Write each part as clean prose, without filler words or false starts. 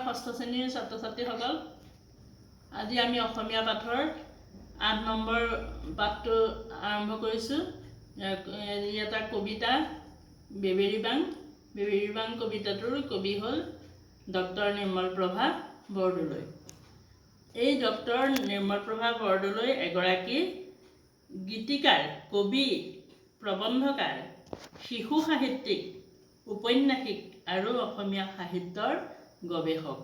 ষষ্ঠ শ্ৰেণীৰ ছাত্ৰ ছাত্ৰীসকল, আজি আমি অসমীয়া পাঠৰ ৮ নম্বৰ পাঠটো আৰম্ভ কৰিছোঁ। এটা কবিতা বেবেৰী বাং কবিতাটোৰ কবি হ'ল ডক্টৰ নিৰ্মলপ্ৰভা বৰদলৈ। এই ডক্টৰ নিৰ্মলপ্ৰভা বৰদলৈ এগৰাকী গীতিকাৰ, কবি, প্ৰবন্ধকাৰ, শিশু সাহিত্যিক, উপন্যাসিক আৰু অসমীয়া সাহিত্যৰ গৱেষক।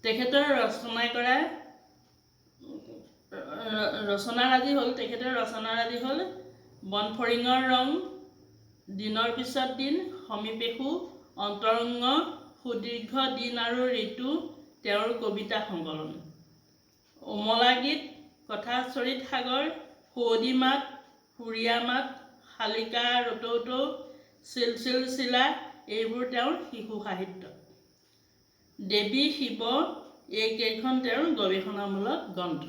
তেখেতৰ ৰচনাৰাজি হ'ল বনফৰিঙৰ ৰং, দিনৰ পিছত দিন, সমীপেশু, অন্তৰংগ, সুদীৰ্ঘ দিন আৰু ঋতু, তেওঁৰ কবিতা সংকলন, উমলা গীত, কথাচৰিত সাগৰ, সুৱদী মাত, সুৰীয়া মাত, শালিকা ৰতৌতৌ, চিলচিল চিলা, এইবোৰ তেওঁৰ শিশু সাহিত্য। দেৱী শিৱ, এইকেইখন তেওঁৰ গৱেষণামূলক গ্ৰন্থ।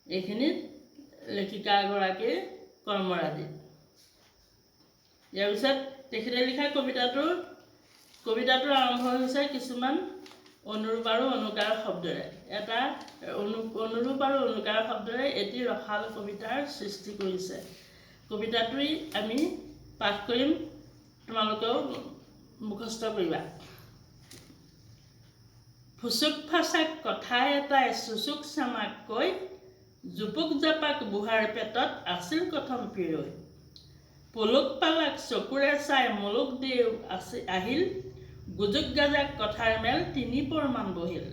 এইখিনিত লেখিকাগৰাকীৰ কৰ্মৰাজি। ইয়াৰ পিছত তেখেতে লিখা কবিতাটোৰ আৰম্ভ হৈছে কিছুমান অনুৰূপ আৰু অনুকাৰ শব্দৰে। এটা অনুৰূপ আৰু অনুকাৰ শব্দৰে এটি ৰসাল কবিতাৰ সৃষ্টি কৰিছে। কবিতাটোৱেই আমি পাঠ কৰিম, তোমালোকেও মুখস্থ কৰিবা। ফুচুক ফাচাক কথা এটাই চুচুক চামাক কৈ, জুপুক জাপাক বুঢ়াৰ পেটত আছিল কথম পিৰৈ। পলুক পালাক চকুৰে চাই মুলুক দেও আহিল, গুজুক গাজাক কথাৰ মেল তিনি পৰমান বহিল।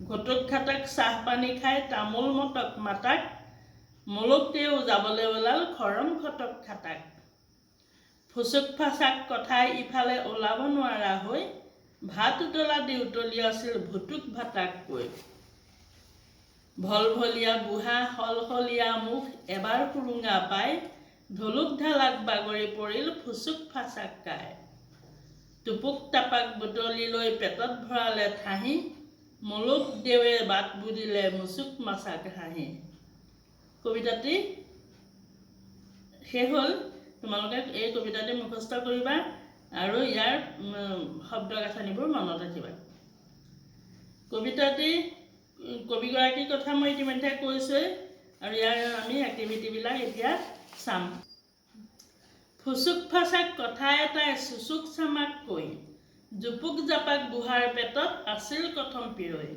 ঘটুক ঘাটাক চাহ পানী খাই তামোল মটক মাতাক, মুলুক দেও যাবলৈ ওলাল খৰম খটক খাটাক। ফুচুক ফাচাক কথাই ইফালে ওলাব নোৱাৰা হৈ, ভাত উতলা দি উতলি আছিল ভুটুক ভাটাক কৈ। ভলভলীয়া বুঢ়া সলসলীয়া মুখ এবাৰ সুৰুঙা পাই, ঢুলুক ঢালাক বাগৰি পৰিল ফুচুক ফাচাক কাই। টুপুক টাপাক বুটলি লৈ পেটত ভৰালে ঠাহি, মুলুক দেৱে বাট বুজিলে মুচুক মাচাক হাঁহি। কবিতাটি শেষ হ'ল। তোমালোকে এই কবিতাটি মুখস্থ কৰিবা আৰু ইয়াৰ শব্দ গাঁথনিবোৰ মনত ৰাখিবা। কবিগৰাকীৰ কথা মই ইতিমধ্যে কৈছোঁৱেই আৰু ইয়াৰ আমি এক্টিভিটিবিলাক এতিয়া চাম। ফুচুক ফাচাক কথা এটাই চুচুক চামাক কৈ, জুপুক জাপাক বুঢ়াৰ পেটত আছিল কথম পিৰৈ।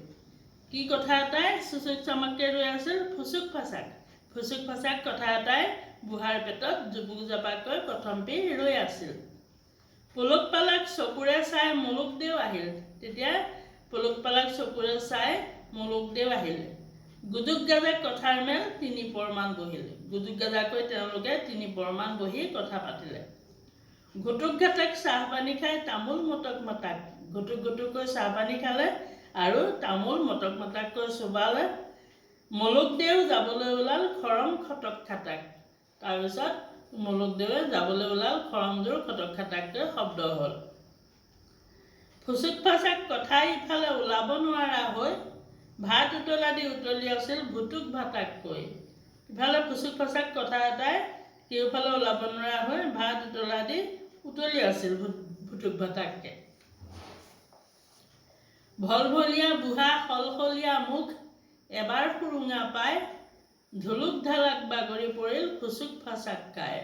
কি কথা এটাই চুচুক চামাককৈ ৰৈ আছিল? ফুচুক ফাচাক। ফুচুক ফাচাক কথা এটাই বুঢ়াৰ পেটত জুপুক জাপাকৈ কথম পি ৰৈ আছিল। পলুক পালাক চকুৰে চাই মুলুক দেও আহিল। তেতিয়া পলুক পালাক চকুৰে চাই মুলুক দেও আহিল। গুজুক গাজাক কথাৰ মেল তিনি পৰমান বহিল। গুজুক গাজাকৈ তেওঁলোকে তিনি পৰমান বহি কথা পাতিলে। ঘটুক ঘাটাক চাহ পানী খাই তামোল মটক মাতাক। ঘটুক ঘটুকৈ চাহ পানী খালে আৰু তামোল মটক মাটাককৈ চোবালে। মুলুক দেও যাবলৈ ওলাল খৰম খটক খাটাক। তাৰপিছত মুলুক দেৱে যাবলৈ ওলাল খৰমযোৰ খটক খাটাককৈ শব্দ হ'ল। ফুচুক ফাচাক কথাই ইফালে ওলাব নোৱাৰা হৈ, ভাত উতলা দি উতলি আছিল ভুটুক ভাটাক কৈ। ইফালে ফুচুক ফাচাক কথা এটাই কেওফালে ওলাব নোৱাৰা হৈ ভাত উতলা দি উতলি আছিল ভুটুক ভাটাককৈ। ভলভলীয়া বুঢ়া সলসলীয়া মুখ এবাৰ সুৰুঙা পাই, ঢুলুক ঢালাক বাগৰি পৰিল ফুচুক ফাচাক কাই।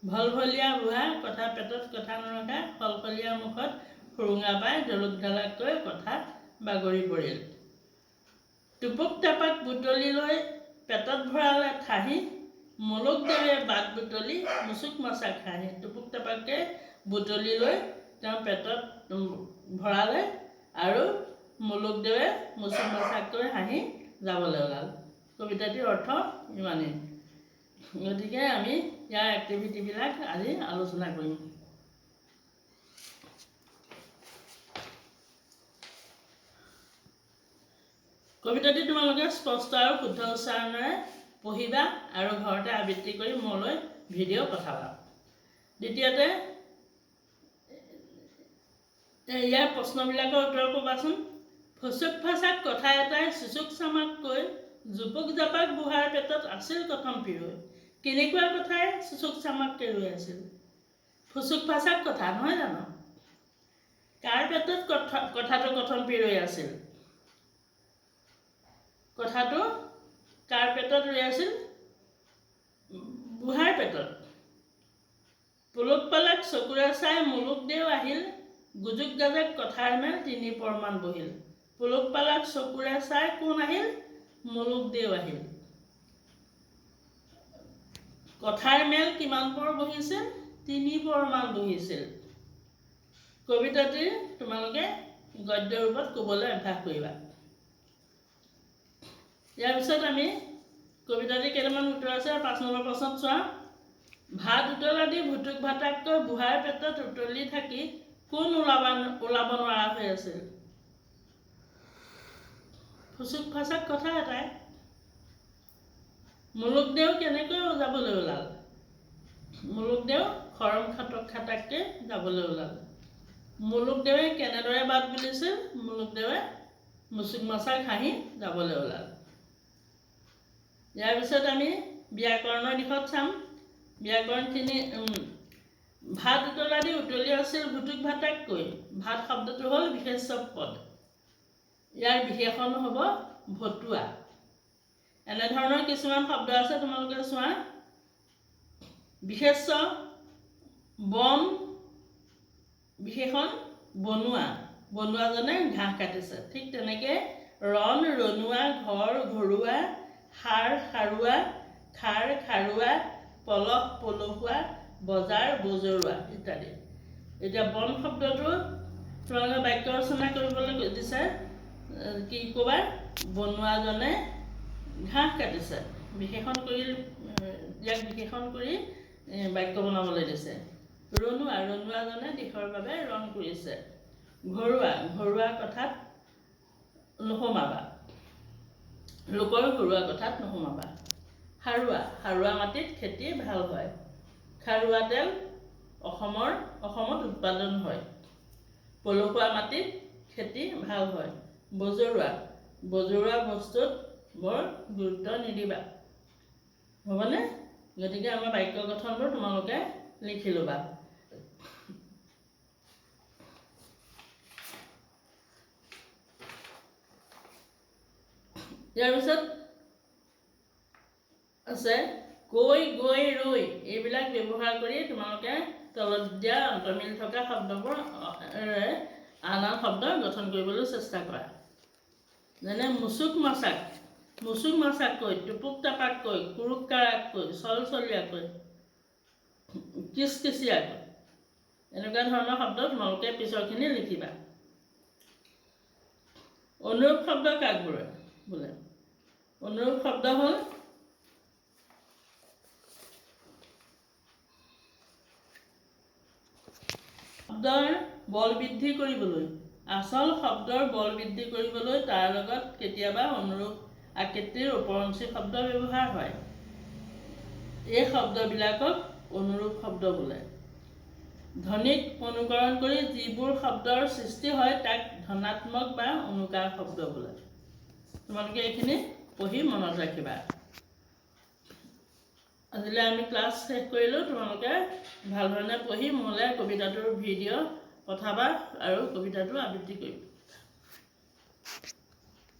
ভলভলীয়া বুঢ়া, কথা পেটত কথা নৰখা, সলসলীয়া মুখত সুৰুঙা পাই ঢুলুক ঢালাককৈ কথা বাগৰি পৰিল। টুপুক টাপাক বুটলি লৈ পেটত ভৰালে ঠাহি, মুলুক দেৱে বাট বুটলি মুচুক মাচাক হাঁহি। টুপুক টাপাককৈ বুটলি লৈ তেওঁ পেটত ভৰালে আৰু মুলুক দেৱে মুচুক মাচাকৈ হাঁহি যাবলৈ ওলাল। কবিতাটিৰ অৰ্থ ইমানেই। গতিকে আমি ইয়াৰ এক্টিভিটিবিলাক আজি আলোচনা কৰিম। কবিতাটি তোমালোকে স্পষ্ট আৰু শুদ্ধ উচ্চাৰণেৰে পঢ়িবা আৰু ঘৰতে আবৃত্তি কৰি মোলৈ ভিডিঅ' পঠাবা। দ্বিতীয়তে ইয়াৰ প্ৰশ্নবিলাকৰ উত্তৰ ক'বাচোন। ফুচুক ফাচাক কথা এটাই চুচুক চামাক কৈ, জুপুক জাপাক বুঢ়াৰ পেটত আছিল কথম পিৰৈ। কেনেকুৱা কথাই চুচুক চামাককৈ ৰৈ আছিল? ফুচুক ফাচাক কথা নহয় জানো? কাৰ কাৰ পেটত কথাটো কথন ৰৈ আছিল? কথাটো কাৰ পেটত ৰৈ আছিল? বুঢ়াৰ পেটত। পুলক পালাক চকুৰে চাই মুলুক দেও আহিল, গুজুক গাজক কথাৰ মেল তিনি পৰমান বহিল। পুলক পালাক চকুৰে চাই কোন আহিল? মুলুক দেও আহিল। কথাৰ মেল কিমান পৰ বহিছিল? তিনি পৰমান বহিছিল। কবিতাটিৰ তোমালোকে গদ্য ৰূপত ক'বলৈ অভ্যাস কৰিবা। ইয়াৰ পিছত আমি কবিতাটিৰ কেইটামান উত্তৰ আছে। 5 নম্বৰ প্ৰশ্নত চোৱা। ভাত উতলা দি ভুটুক ভাটাককৈ বুঢ়াৰ পেটত উতলি থাকি কোন ওলাব নোৱাৰা হৈ আছিল? ফুচুক ফাচাক কথা এটাই। মুলুক দেও কেনেকৈ যাবলৈ ওলাল? মুলুক দেও খৰম খাটাককৈ যাবলৈ ওলাল। মুলুক দেৱে কেনেদৰে বাট বুলিছিল? মুলুক দেৱে মুচুক মাছাক হাঁহি যাবলৈ ওলাল। ইয়াৰ পিছত আমি ব্যাকৰণৰ দিশত চাম। ব্যাকৰণখিনি ভাত উতলা দি উতলি আছিল ভুটুক ভাটাককৈ। ভাত শব্দটো হ'ল বিশেষ্য পদ। ইয়াৰ বিশেষণ হ'ব ভতুৱা। এনেধৰণৰ কিছুমান শব্দ আছে, তোমালোকে চোৱা। বিশেষ্য বন, বিশেষণ বনুৱা। বনুৱাজনে ঘাঁহ কাটিছে। ঠিক তেনেকৈ ৰণ ৰণুৱা, ঘৰ ঘৰুৱা, সাৰ সাৰুৱা, খাৰ খাৰুৱা, পলহ পলসুৱা, বজাৰ বজৰুৱা ইত্যাদি। এতিয়া বন শব্দটো তোমালোকে বাক্য ৰচনা কৰিবলৈ দিছে। কি ক'বা? বনুৱাজনে ঘাঁহ কাটিছে। বিশেষণ কৰি ইয়াক বিশেষণ কৰি বাক্য বনাবলৈ দিছে। ৰণুৱা, ৰণুৱাজনে দিশৰ বাবে ৰণ কৰিছে। ঘৰুৱা, ঘৰুৱা কথাত নোসোমাবা। লোকৰ ঘৰুৱা কথাত নোসোমাবা। সাৰুৱা, সাৰুৱা মাটিত খেতি ভাল হয়। খাৰুৱা তেল অসমত উৎপাদন হয়। পলসুৱা মাটিত খেতি ভাল হয়। বজৰুৱা, বজৰুৱা বস্তুত বৰ গুৰুত্ব নিদিবা। হ'বনে? গতিকে আমাৰ বাক্য গঠনবোৰ তোমালোকে লিখি ল'বা। ইয়াৰ পিছত আছে কৈ গৈ ৰৈ। এইবিলাক ব্যৱহাৰ কৰি তোমালোকে তলত দিয়া অন্তৰ্মিল থকা শব্দবোৰ আন শব্দ গঠন কৰিবলৈ চেষ্টা কৰা। যেনে মুচুক মাছাক, মুচুক মাছাকৈ, টুপুক টাপাককৈ, কুৰুক কাৰাককৈ, চলচলীয়াকৈ, কিচকিচিয়াকৈ। এনেকুৱা ধৰণৰ শব্দ তোমালোকে পিছৰখিনি লিখিবা। অনুৰূপ শব্দ কাক বোলে? অনুৰূপ শব্দ হ'ল শব্দৰ বল বৃদ্ধি কৰিবলৈ, আচল শব্দৰ বল বৃদ্ধি কৰিবলৈ তাৰ লগত কেতিয়াবা অনুৰূপ আকৃতিৰ উপৰঞ্চি শব্দ ব্যৱহাৰ হয়। এই শব্দবিলাকক অনুৰূপ শব্দ বোলে। ধ্বনিক অনুকৰণ কৰি যিবোৰ শব্দৰ সৃষ্টি হয় তাক ধনাত্মক বা অনুকাৰ শব্দ বোলে। তোমালোকে এইখিনি পঢ়ি মনত ৰাখিবা। আজিলৈ আমি ক্লাছ শেষ কৰিলোঁ। তোমালোকে ভাল ধৰণে পঢ়ি মোলৈ কবিতাটোৰ ভিডিঅ' পঠাবা আৰু কবিতাটো আবৃত্তি কৰিবা।